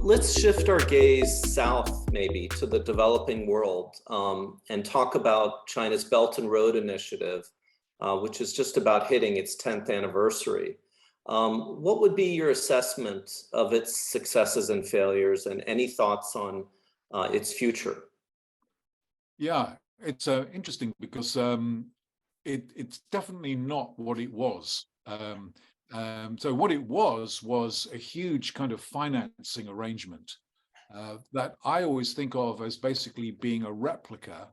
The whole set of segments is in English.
Let's shift our gaze south, maybe, to the developing world and talk about China's Belt and Road Initiative, which is just about hitting its 10th anniversary. What would be your assessment of its successes and failures, and any thoughts on its future? Yeah, it's interesting because it's definitely not what it was. So what it was a huge kind of financing arrangement that I always think of as basically being a replica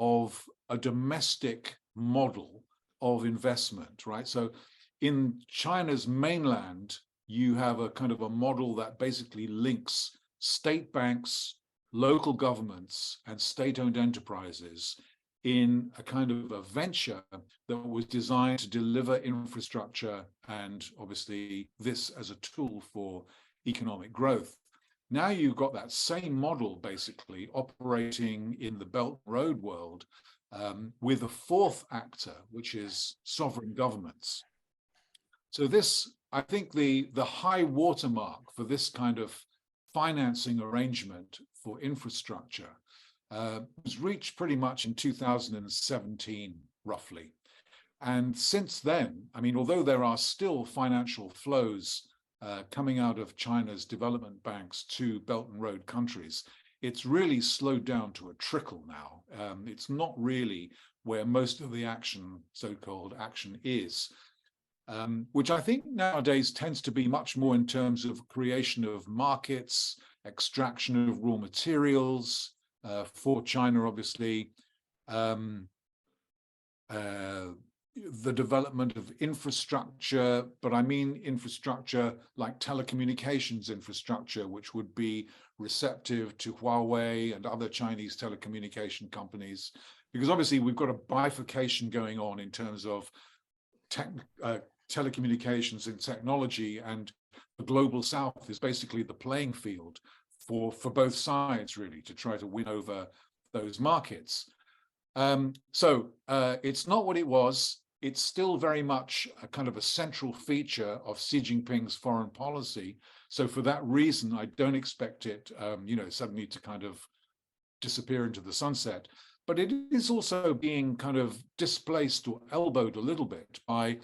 of a domestic model of investment, right? So in China's mainland, you have a kind of a model that basically links state banks, local governments, and state-owned enterprises in a kind of a venture that was designed to deliver infrastructure and obviously this as a tool for economic growth. Now you've got that same model basically operating in the Belt and Road world with a fourth actor, which is sovereign governments. So this, I think the high watermark for this kind of financing arrangement for infrastructure was reached pretty much in 2017, roughly. And since then, I mean, although there are still financial flows coming out of China's development banks to Belt and Road countries, it's really slowed down to a trickle now. It's not really where most of the action, so-called action, is. Which I think nowadays tends to be much more in terms of creation of markets, extraction of raw materials for China, obviously, the development of infrastructure, but I mean infrastructure like telecommunications infrastructure, which would be receptive to Huawei and other Chinese telecommunication companies, because obviously we've got a bifurcation going on in terms of telecommunications and technology, and the global south is basically the playing field for both sides, really, to try to win over those markets. So it's not what it was. It's still very much a kind of a central feature of Xi Jinping's foreign policy. So for that reason, I don't expect it, suddenly to kind of disappear into the sunset. But it is also being kind of displaced or elbowed a little bit by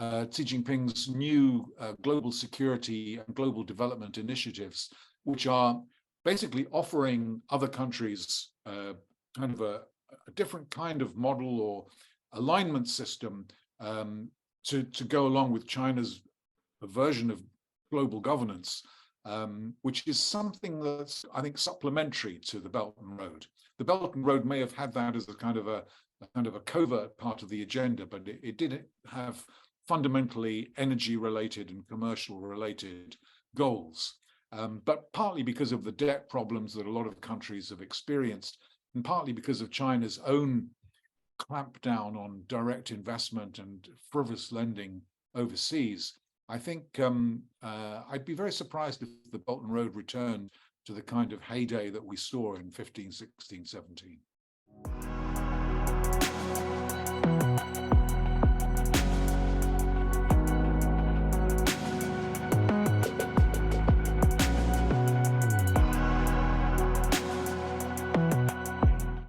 Xi Jinping's new global security and global development initiatives, which are basically offering other countries kind of a different kind of model or alignment system to go along with China's version of global governance, which is something that's, I think, supplementary to the Belt and Road. The Belt and Road may have had that as a kind of a covert part of the agenda, but it didn't have fundamentally energy-related and commercial-related goals. But partly because of the debt problems that a lot of countries have experienced, and partly because of China's own clampdown on direct investment and frivolous lending overseas, I think I'd be very surprised if the Belt and Road returned to the kind of heyday that we saw in 15, 16, 17.